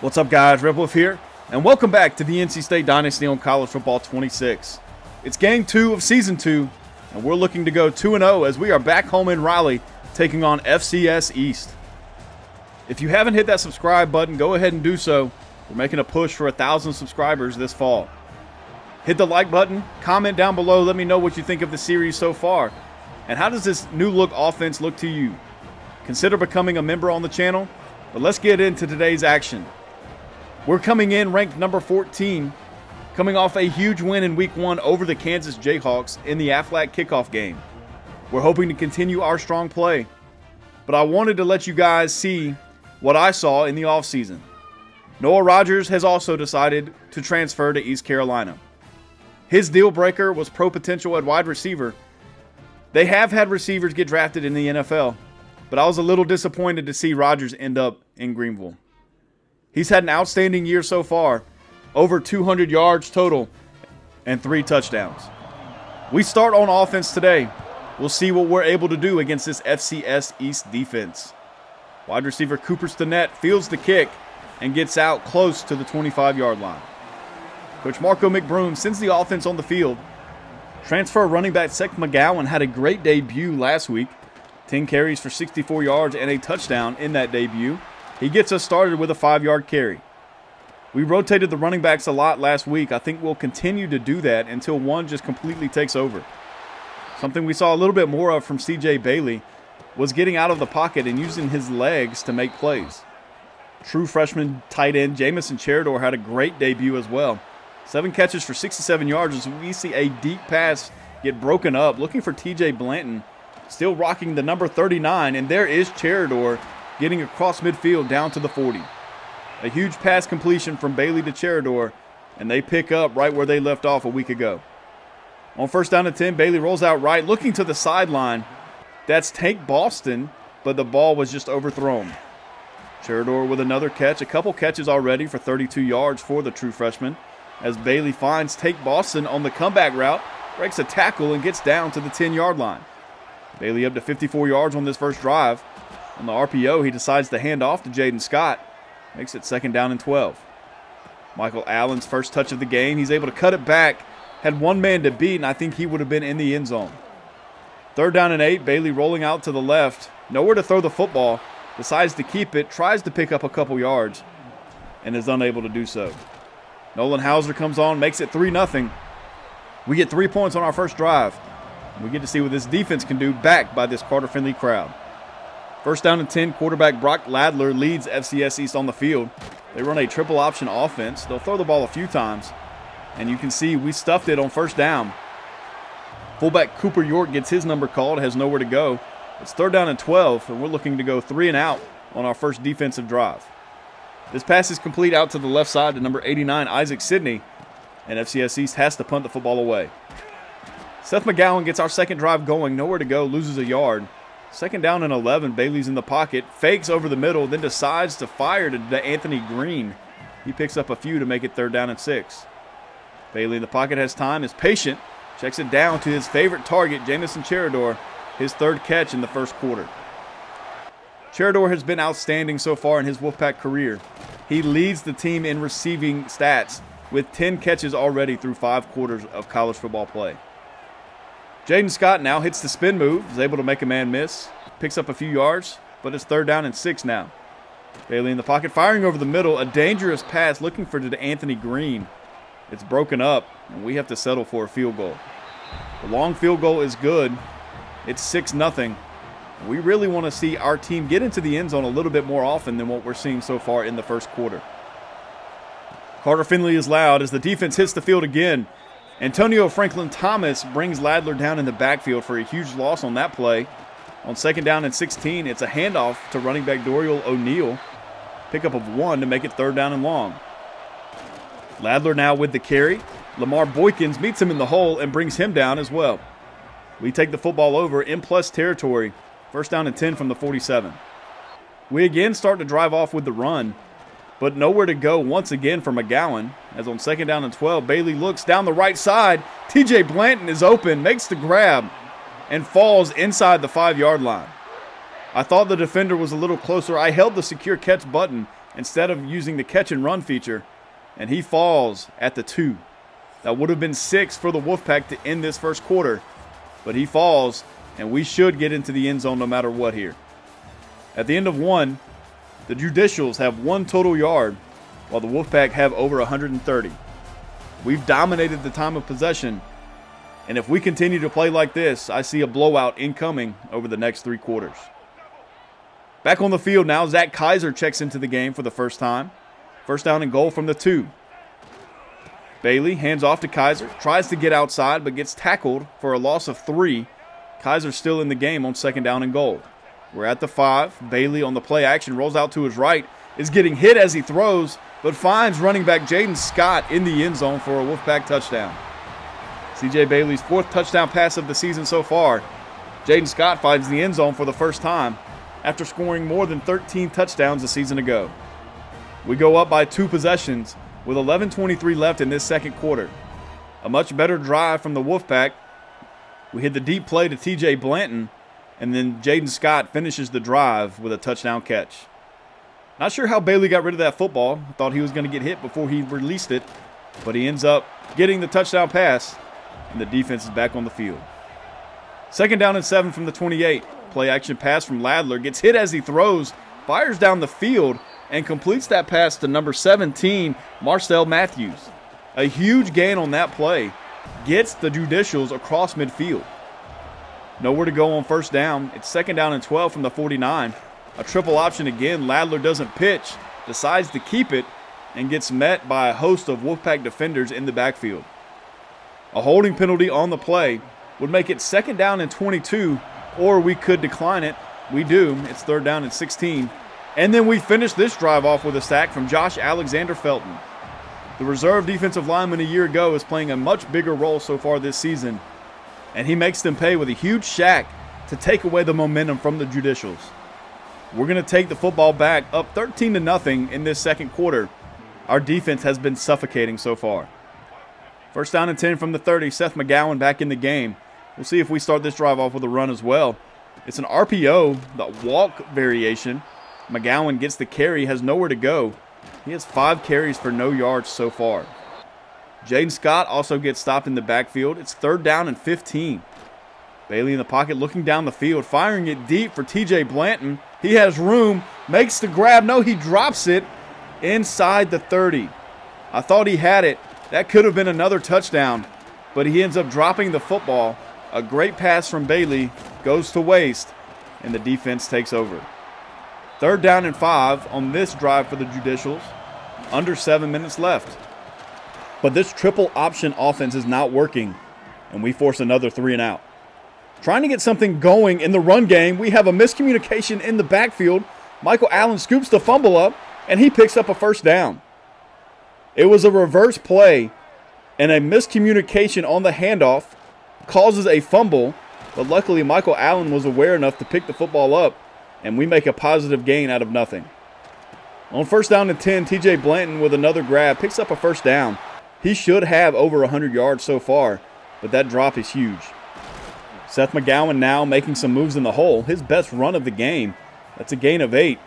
What's up, guys? Red Wolf here, and welcome back to the NC State Dynasty on College Football 26. It's Game 2 of Season 2, and we're looking to go 2-0 as we are back home in Raleigh taking on FCS East. If you haven't hit that subscribe button, go ahead and do so. We're making a push for 1,000 subscribers this fall. Hit the like button, comment down below, let me know what you think of the series so far. And how does this new look offense look to you? Consider becoming a member on the channel, but let's get into today's action. We're coming in ranked number 14, coming off a huge win in Week 1 over the Kansas Jayhawks in the Aflac kickoff game. We're hoping to continue our strong play, but I wanted to let you guys see what I saw in the offseason. Noah Rogers has also decided to transfer to East Carolina. His deal breaker was pro potential at wide receiver. They have had receivers get drafted in the NFL, but I was a little disappointed to see Rogers end up in Greenville. He's had an outstanding year so far, over 200 yards total and 3 touchdowns. We start on offense today. We'll see what we're able to do against this FCS East defense. Wide receiver Cooper Stinnett fields the kick and gets out close to the 25-yard line. Coach Marco McBroom sends the offense on the field. Transfer running back Seth McGowan had a great debut last week. 10 carries for 64 yards and a touchdown in that debut. He gets us started with a 5-yard carry. We rotated the running backs a lot last week. I think we'll continue to do that until one just completely takes over. Something we saw a little bit more of from C.J. Bailey was getting out of the pocket and using his legs to make plays. True freshman tight end Jamison Cheridor had a great debut as well. 7 catches for 67 yards as we see a deep pass get broken up, looking for T.J. Blanton, still rocking the number 39, and there is Cheridor getting across midfield down to the 40. A huge pass completion from Bailey to Cheridor, and they pick up right where they left off a week ago. On first down and 10, Bailey rolls out right, looking to the sideline. That's Tank Boston, but the ball was just overthrown. Cheridor with another catch, a couple catches already for 32 yards for the true freshman, as Bailey finds Tank Boston on the comeback route, breaks a tackle, and gets down to the 10-yard line. Bailey up to 54 yards on this first drive. On the RPO, he decides to hand off to Jaden Scott. Makes it 2nd down and 12. Michael Allen's first touch of the game. He's able to cut it back. Had one man to beat, and I think he would have been in the end zone. 3rd down and 8. Bailey rolling out to the left. Nowhere to throw the football. Decides to keep it. Tries to pick up a couple yards. And is unable to do so. Nolan Hauser comes on. Makes it 3-0. We get 3 points on our first drive. We get to see what this defense can do, backed by this Carter Finley crowd. First down and 10, quarterback Brock Ladler leads FCS East on the field. They run a triple option offense. They'll throw the ball a few times, and you can see we stuffed it on first down. Fullback Cooper York gets his number called, has nowhere to go. It's 3rd down and 12, and we're looking to go 3 and out on our first defensive drive. This pass is complete out to the left side to number 89, Isaac Sidney, and FCS East has to punt the football away. Seth McGowan gets our second drive going, nowhere to go, loses a yard. 2nd down and 11, Bailey's in the pocket, fakes over the middle, then decides to fire to Anthony Green. He picks up a few to make it 3rd down and 6. Bailey in the pocket has time, is patient, checks it down to his favorite target, Jamison Cheridor, his 3rd catch in the first quarter. Cheridor has been outstanding so far in his Wolfpack career. He leads the team in receiving stats with 10 catches already through 5 quarters of college football play. Jaden Scott now hits the spin move, is able to make a man miss, picks up a few yards, but it's 3rd down and 6 now. Bailey in the pocket, firing over the middle, a dangerous pass looking for Anthony Green. It's broken up, and we have to settle for a field goal. The long field goal is good. It's 6-0. We really want to see our team get into the end zone a little bit more often than what we're seeing so far in the first quarter. Carter Finley is loud as the defense hits the field again. Antonio Franklin Thomas brings Ladler down in the backfield for a huge loss on that play. On 2nd down and 16, it's a handoff to running back Dorial O'Neal. Pickup of 1 to make it 3rd down and long. Ladler now with the carry. Lamar Boykins meets him in the hole and brings him down as well. We take the football over in plus territory. 1st down and 10 from the 47. We again start to drive off with the run, but nowhere to go once again for McGowan, as on 2nd down and 12, Bailey looks down the right side. T.J. Blanton is open, makes the grab, and falls inside the 5-yard line. I thought the defender was a little closer. I held the secure catch button instead of using the catch and run feature, and he falls at the 2. That would have been 6 for the Wolfpack to end this first quarter, but he falls, and we should get into the end zone no matter what here. At the end of 1, the Judicials have 1 total yard, while the Wolfpack have over 130. We've dominated the time of possession, and if we continue to play like this, I see a blowout incoming over the next 3 quarters. Back on the field now, Zach Kaiser checks into the game for the first time. First down and goal from the 2. Bailey hands off to Kaiser, tries to get outside, but gets tackled for a loss of 3. Kaiser's still in the game on second down and goal. We're at the 5. Bailey on the play action rolls out to his right, is getting hit as he throws, but finds running back Jaden Scott in the end zone for a Wolfpack touchdown. C.J. Bailey's 4th touchdown pass of the season so far. Jaden Scott finds the end zone for the first time after scoring more than 13 touchdowns a season ago. We go up by 2 possessions with 11:23 left in this second quarter. A much better drive from the Wolfpack. We hit the deep play to T.J. Blanton, and then Jaden Scott finishes the drive with a touchdown catch. Not sure how Bailey got rid of that football. I thought he was going to get hit before he released it, but he ends up getting the touchdown pass, and the defense is back on the field. Second down and 7 from the 28. Play action pass from Ladler, gets hit as he throws, fires down the field, and completes that pass to number 17, Marcel Matthews. A huge gain on that play gets the Judicials across midfield. Nowhere to go on first down. It's second down and 12 from the 49. A triple option again. Ladler doesn't pitch, decides to keep it, and gets met by a host of Wolfpack defenders in the backfield. A holding penalty on the play would make it second down and 22, or we could decline it. We do. It's third down and 16. And then we finish this drive off with a sack from Josh Alexander Felton. The reserve defensive lineman a year ago is playing a much bigger role so far this season, and he makes them pay with a huge sack to take away the momentum from the Judicials. We're going to take the football back up 13-0 in this second quarter. Our defense has been suffocating so far. First down and 10 from the 30. Seth McGowan back in the game. We'll see if we start this drive off with a run as well. It's an RPO, the walk variation. McGowan gets the carry, has nowhere to go. He has 5 carries for no yards so far. Jaden Scott also gets stopped in the backfield. It's third down and 15. Bailey in the pocket looking down the field, firing it deep for T.J. Blanton. He has room, makes the grab. No, he drops it inside the 30. I thought he had it. That could have been another touchdown, but he ends up dropping the football. A great pass from Bailey goes to waste, and the defense takes over. Third down and 5 on this drive for the Judicials. Under 7 minutes left. But this triple option offense is not working, and we force another 3 and out. Trying to get something going in the run game, we have a miscommunication in the backfield. Michael Allen scoops the fumble up, and he picks up a first down. It was a reverse play, and a miscommunication on the handoff causes a fumble, but luckily Michael Allen was aware enough to pick the football up, and we make a positive gain out of nothing. On first down and 10, T.J. Blanton with another grab picks up a first down. He should have over 100 yards so far, but that drop is huge. Seth McGowan now making some moves in the hole, his best run of the game. That's a gain of 8,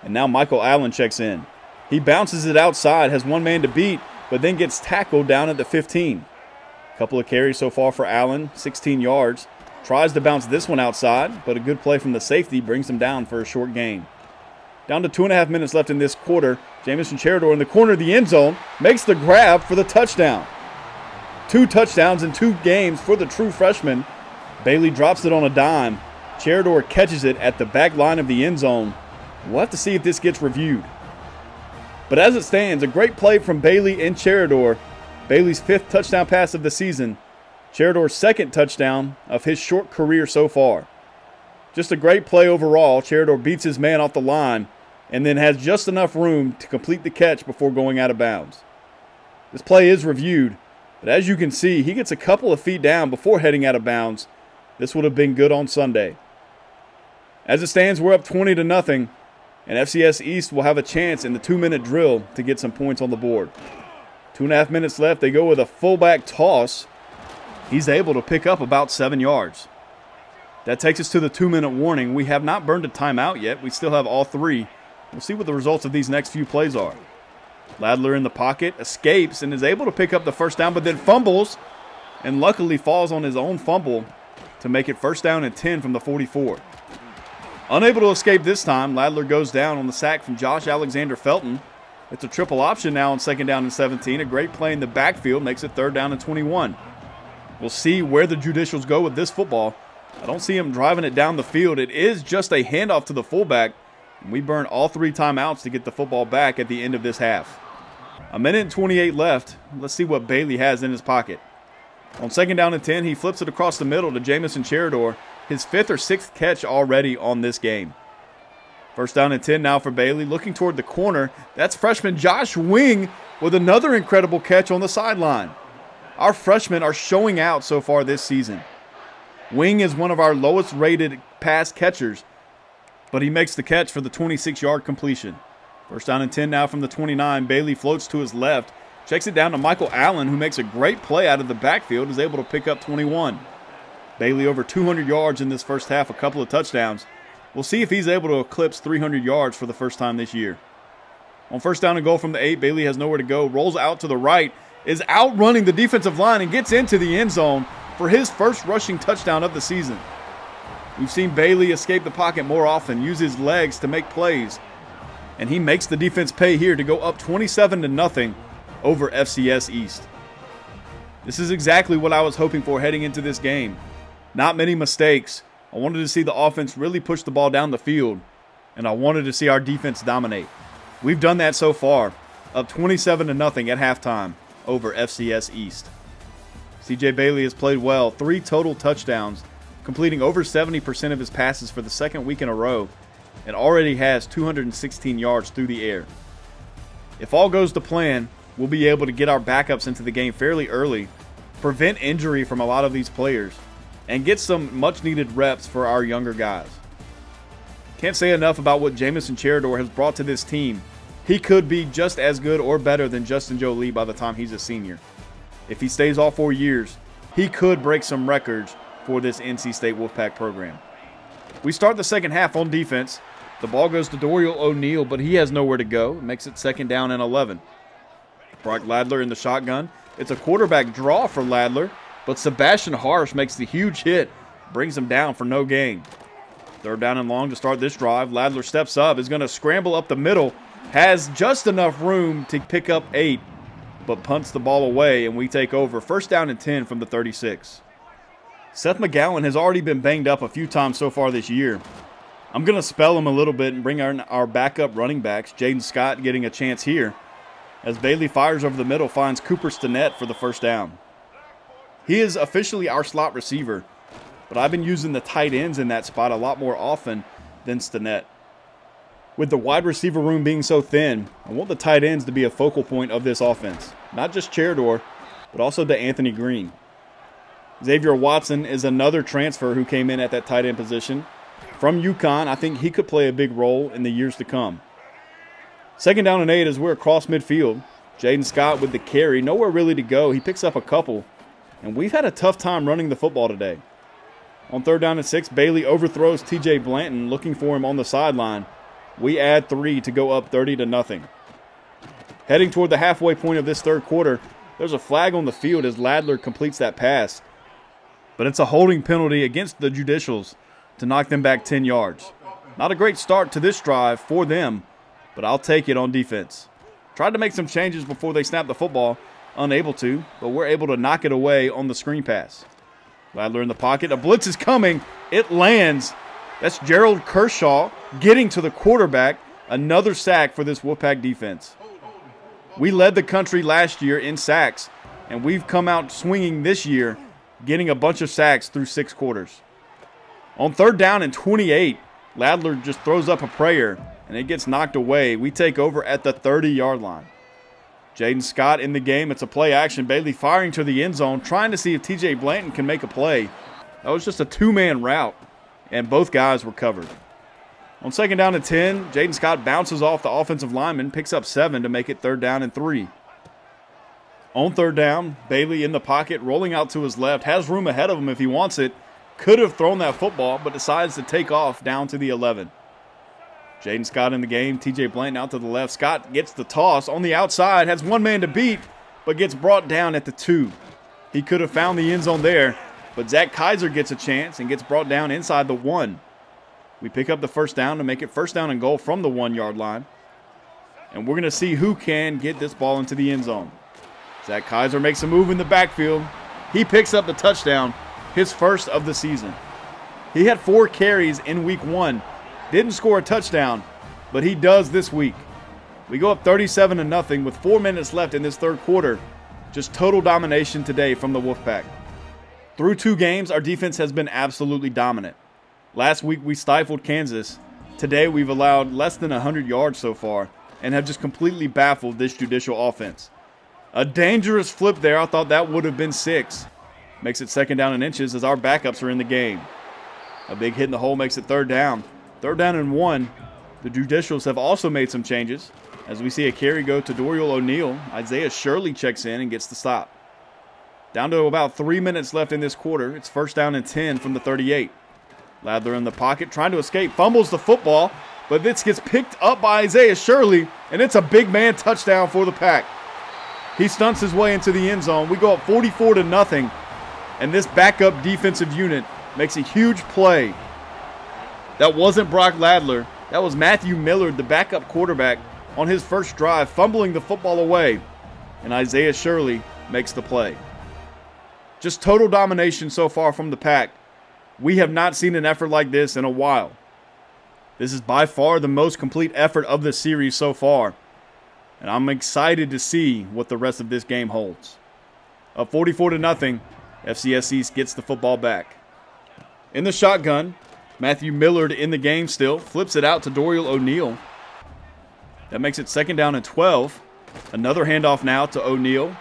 and now Michael Allen checks in. He bounces it outside, has one man to beat, but then gets tackled down at the 15. Couple of carries so far for Allen, 16 yards. Tries to bounce this one outside, but a good play from the safety brings him down for a short gain. Down to 2.5 minutes left in this quarter. Jamison Cheridor in the corner of the end zone makes the grab for the touchdown. 2 touchdowns in 2 games for the true freshman. Bailey drops it on a dime. Cheridor catches it at the back line of the end zone. We'll have to see if this gets reviewed. But as it stands, a great play from Bailey and Cheridor. Bailey's 5th touchdown pass of the season. Cheridor's 2nd touchdown of his short career so far. Just a great play overall. Cheridor beats his man off the line and then has just enough room to complete the catch before going out of bounds. This play is reviewed, but as you can see, he gets a couple of feet down before heading out of bounds. This would have been good on Sunday. As it stands, we're up 20-0, and FCS East will have a chance in the 2-minute drill to get some points on the board. 2.5 minutes left. They go with a fullback toss. He's able to pick up about 7 yards. That takes us to the 2-minute warning. We have not burned a timeout yet. We still have all 3. We'll see what the results of these next few plays are. Ladler in the pocket, escapes, and is able to pick up the first down, but then fumbles, and luckily falls on his own fumble to make it 1st down and 10 from the 44. Unable to escape this time, Ladler goes down on the sack from Josh Alexander Felton. It's a triple option now on 2nd down and 17. A great play in the backfield makes it 3rd down and 21. We'll see where the Judicials go with this football. I don't see him driving it down the field. It is just a handoff to the fullback, and we burn all 3 timeouts to get the football back at the end of this half. 1:28 left. Let's see what Bailey has in his pocket. On 2nd down and 10, he flips it across the middle to Jamison Cheridor, his 5th or 6th catch already on this game. 1st down and 10 now for Bailey, looking toward the corner. That's freshman Josh Wing with another incredible catch on the sideline. Our freshmen are showing out so far this season. Wing is one of our lowest rated pass catchers, but he makes the catch for the 26-yard completion. 1st down and 10 now from the 29. Bailey floats to his left, checks it down to Michael Allen, who makes a great play out of the backfield, is able to pick up 21. Bailey over 200 yards in this first half, a couple of touchdowns. We'll see if he's able to eclipse 300 yards for the first time this year. On 1st down and goal from the 8, Bailey has nowhere to go, rolls out to the right, is outrunning the defensive line, and gets into the end zone for his first rushing touchdown of the season. We've seen Bailey escape the pocket more often, use his legs to make plays, and he makes the defense pay here to go up 27-0 over FCS East. This is exactly what I was hoping for heading into this game. Not many mistakes. I wanted to see the offense really push the ball down the field, and I wanted to see our defense dominate. We've done that so far, up 27-0 at halftime over FCS East. CJ Bailey has played well, 3 total touchdowns, completing over 70% of his passes for the 2nd week in a row, and already has 216 yards through the air. If all goes to plan, we'll be able to get our backups into the game fairly early, prevent injury from a lot of these players, and get some much-needed reps for our younger guys. Can't say enough about what Jamison Cheridor has brought to this team. He could be just as good or better than Justin Jolie by the time he's a senior. If he stays all 4 years, he could break some records for this NC State Wolfpack program. We start the second half on defense. The ball goes to Dorial O'Neal, but he has nowhere to go. It makes it 2nd down and 11. Brock Ladler in the shotgun. It's a quarterback draw for Ladler, but Sebastian Harsh makes the huge hit, brings him down for no gain. 3rd down and long to start this drive. Ladler steps up, is going to scramble up the middle, has just enough room to pick up 8, but punts the ball away, and we take over. 1st down and 10 from the 36. Seth McGowan has already been banged up a few times so far this year. I'm going to spell him a little bit and bring our backup running backs. Jaden Scott getting a chance here, as Bailey fires over the middle, finds Cooper Stinnett for the 1st down. He is officially our slot receiver, but I've been using the tight ends in that spot a lot more often than Stinnett. With the wide receiver room being so thin, I want the tight ends to be a focal point of this offense. Not just Cheridor, but also to Anthony Green. Xavier Watson is another transfer who came in at that tight end position. From UConn, I think he could play a big role in the years to come. 2nd down and 8 as we're across midfield. Jaden Scott with the carry, nowhere really to go. He picks up a couple, and we've had a tough time running the football today. On 3rd down and 6, Bailey overthrows TJ Blanton, looking for him on the sideline. We add 3 to go up 30-0. Heading toward the halfway point of this 3rd quarter, there's a flag on the field as Ladler completes that pass. But it's a holding penalty against the Judicials to knock them back 10 yards. Not a great start to this drive for them, but I'll take it on defense. Tried to make some changes before they snapped the football, unable to, but we're able to knock it away on the screen pass. Ladler in the pocket, a blitz is coming, it lands. That's Gerald Kershaw getting to the quarterback, another sack for this Wolfpack defense. We led the country last year in sacks, and we've come out swinging this year, getting a bunch of sacks through 6 quarters. On 3rd down and 28, Ladler just throws up a prayer, and it gets knocked away. We take over at the 30-yard line. Jaden Scott in the game. It's a play action. Bailey firing to the end zone, trying to see if TJ Blanton can make a play. That was just a 2-man route, and both guys were covered. On 2nd down and 10, Jaden Scott bounces off the offensive lineman, picks up 7 to make it 3rd down and 3. On 3rd down, Bailey in the pocket, rolling out to his left, has room ahead of him if he wants it. Could have thrown that football, but decides to take off down to the 11. Jaden Scott in the game. TJ Blanton out to the left. Scott gets the toss on the outside, has one man to beat, but gets brought down at the 2. He could have found the end zone there, but Zach Kaiser gets a chance and gets brought down inside the 1. We pick up the first down to make it first down and goal from the 1-yard line. And we're going to see who can get this ball into the end zone. Zach Kaiser makes a move in the backfield. He picks up the touchdown, his first of the season. He had 4 carries in week 1. Didn't score a touchdown, but he does this week. We go up 37-0 with 4 minutes left in this third quarter. Just total domination today from the Wolfpack. Through 2 games, our defense has been absolutely dominant. Last week, we stifled Kansas. Today, we've allowed less than 100 yards so far and have just completely baffled this judicial offense. A dangerous flip there. I thought that would have been 6. Makes it second down and inches as our backups are in the game. A big hit in the hole makes it third down. Third down and 1. The judicials have also made some changes as we see a carry go to Dorial O'Neal. Isaiah Shirley checks in and gets the stop. Down to about 3 minutes left in this quarter. It's first down and 10 from the 38. Ladler in the pocket, trying to escape, fumbles the football, but this gets picked up by Isaiah Shirley, and it's a big man touchdown for the Pack. He stunts his way into the end zone. We go up 44-0, and this backup defensive unit makes a huge play. That wasn't Brock Ladler. That was Matthew Millard, the backup quarterback, on his first drive, fumbling the football away, and Isaiah Shirley makes the play. Just total domination so far from the Pack. We have not seen an effort like this in a while. This is by far the most complete effort of the series so far, and I'm excited to see what the rest of this game holds. Up 44-0, FCS East gets the football back. In the shotgun, Matthew Millard in the game still, flips it out to Dorial O'Neal. That makes it second down and 12. Another handoff now to O'Neal.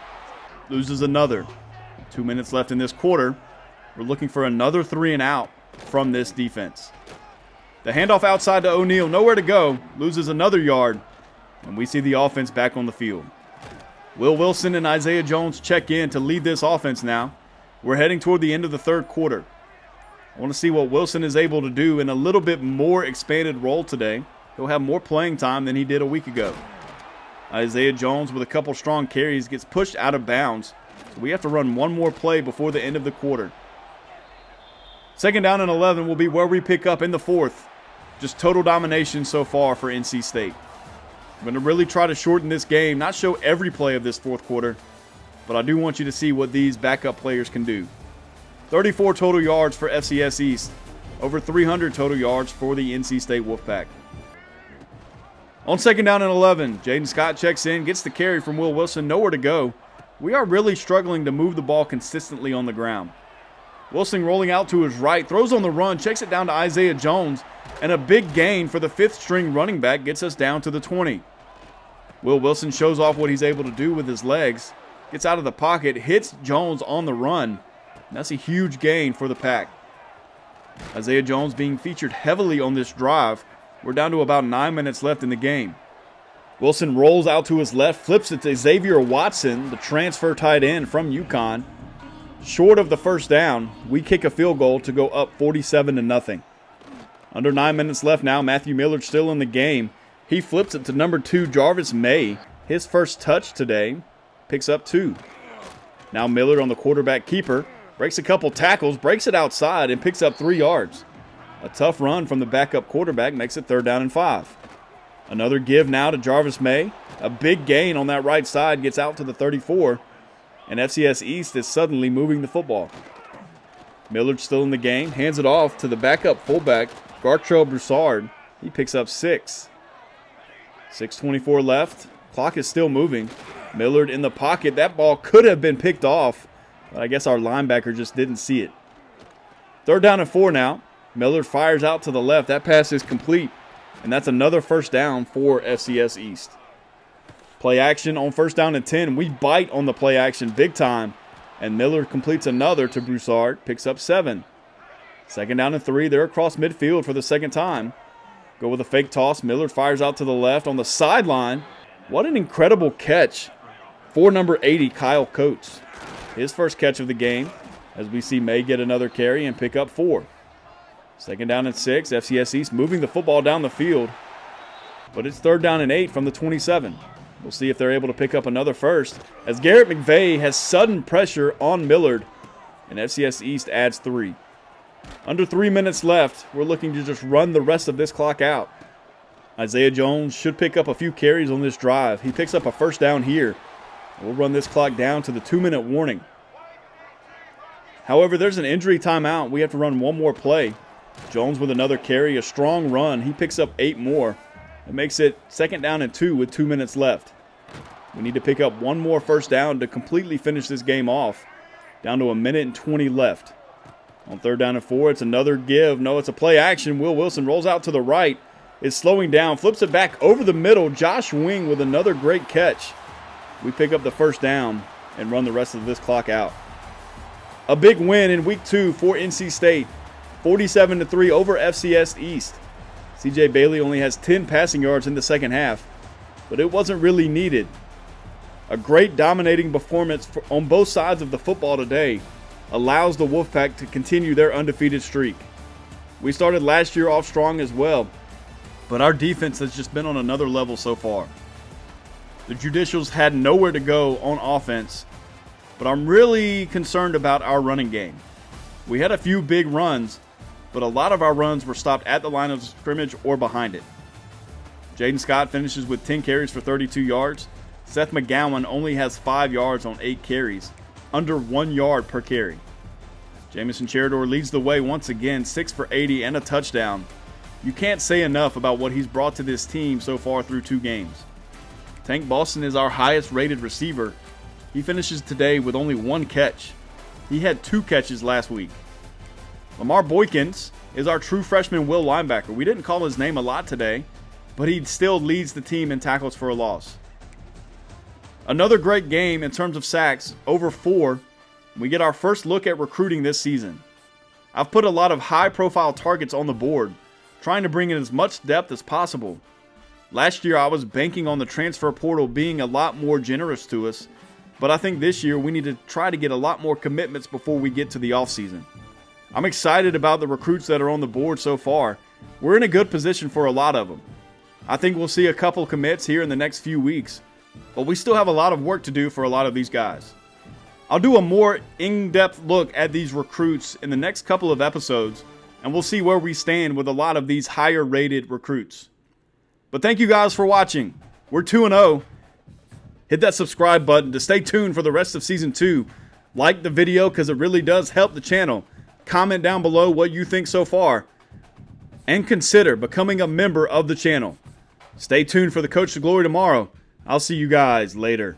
Loses another. 2 minutes left in this quarter. We're looking for another 3 and out from this defense. The handoff outside to O'Neal, nowhere to go. Loses another yard. And we see the offense back on the field. Will Wilson and Isaiah Jones check in to lead this offense now. We're heading toward the end of the third quarter. I want to see what Wilson is able to do in a little bit more expanded role today. He'll have more playing time than he did a week ago. Isaiah Jones, with a couple strong carries, gets pushed out of bounds. So we have to run one more play before the end of the quarter. Second down and 11 will be where we pick up in the fourth. Just total domination so far for NC State. I'm going to really try to shorten this game, not show every play of this fourth quarter, but I do want you to see what these backup players can do. 34 total yards for FCS East. Over 300 total yards for the NC State Wolfpack. On second down and 11, Jaden Scott checks in, gets the carry from Will Wilson, nowhere to go. We are really struggling to move the ball consistently on the ground. Wilson rolling out to his right, throws on the run, checks it down to Isaiah Jones, and a big gain for the fifth-string running back gets us down to the 20. Will Wilson shows off what he's able to do with his legs, gets out of the pocket, hits Jones on the run. And that's a huge gain for the Pack. Isaiah Jones being featured heavily on this drive. We're down to about 9 minutes left in the game. Wilson rolls out to his left, flips it to Xavier Watson, the transfer tight end from UConn. Short of the first down, we kick a field goal to go up 47-0. Under 9 minutes left now, Matthew Millard still in the game. He flips it to number 2, Jarvis May. His first touch today, picks up 2. Now Millard on the quarterback keeper, breaks a couple tackles, breaks it outside, and picks up 3 yards. A tough run from the backup quarterback makes it third down and 5. Another give now to Jarvis May. A big gain on that right side, gets out to the 34. And FCS East is suddenly moving the football. Millard still in the game, hands it off to the backup fullback, Gartrell Broussard. He picks up 6. 6:24 left. Clock is still moving. Millard in the pocket. That ball could have been picked off, but I guess our linebacker just didn't see it. Third down and 4 now. Millard fires out to the left. That pass is complete, and that's another first down for FCS East. Play action on first down and 10. We bite on the play action big time, and Millard completes another to Broussard, picks up 7. Second down and 3. They're across midfield for the second time. Go with a fake toss. Millard fires out to the left on the sideline. What an incredible catch for number 80, Kyle Coates. His first catch of the game, as we see May get another carry and pick up 4. Second down and 6. FCS East moving the football down the field. But it's 3rd down and 8 from the 27. We'll see if they're able to pick up another first, as Garrett McVay has sudden pressure on Millard, and FCS East adds 3. Under 3 minutes left, we're looking to just run the rest of this clock out. Isaiah Jones should pick up a few carries on this drive. He picks up a first down here. We'll run this clock down to the 2-minute warning. However, there's an injury timeout. We have to run one more play. Jones with another carry, a strong run. He picks up 8 more. It makes it 2nd down and 2 with 2 minutes left. We need to pick up one more first down to completely finish this game off. Down to 1 minute and 20 left. On 3rd down and 4, it's another give. No, it's a play action. Will Wilson rolls out to the right. Is slowing down, flips it back over the middle. Josh Wing with another great catch. We pick up the first down and run the rest of this clock out. A big win in week 2 for NC State. 47-3 over FCS East. CJ Bailey only has 10 passing yards in the second half, but it wasn't really needed. A great dominating performance on both sides of the football today allows the Wolfpack to continue their undefeated streak. We started last year off strong as well, but our defense has just been on another level so far. The Judicials had nowhere to go on offense, but I'm really concerned about our running game. We had a few big runs, but a lot of our runs were stopped at the line of scrimmage or behind it. Jaden Scott finishes with 10 carries for 32 yards. Seth McGowan only has 5 yards on 8 carries, under 1 yard per carry. Jamison Cheridor leads the way once again, 6 for 80 and a touchdown. You can't say enough about what he's brought to this team so far through 2 games. Tank Boston is our highest rated receiver. He finishes today with only 1 catch. He had 2 catches last week. Lamar Boykins is our true freshman will linebacker. We didn't call his name a lot today, but he still leads the team in tackles for a loss. Another great game in terms of sacks, over 4. We get our first look at recruiting this season. I've put a lot of high-profile targets on the board, trying to bring in as much depth as possible. Last year, I was banking on the transfer portal being a lot more generous to us, but I think this year we need to try to get a lot more commitments before we get to the offseason. I'm excited about the recruits that are on the board so far. We're in a good position for a lot of them. I think we'll see a couple commits here in the next few weeks, but we still have a lot of work to do for a lot of these guys. I'll do a more in-depth look at these recruits in the next couple of episodes, and we'll see where we stand with a lot of these higher-rated recruits. But thank you guys for watching. We're 2-0. Hit that subscribe button to stay tuned for the rest of Season 2. Like the video because it really does help the channel. Comment down below what you think so far. And consider becoming a member of the channel. Stay tuned for the Coach to Glory tomorrow. I'll see you guys later.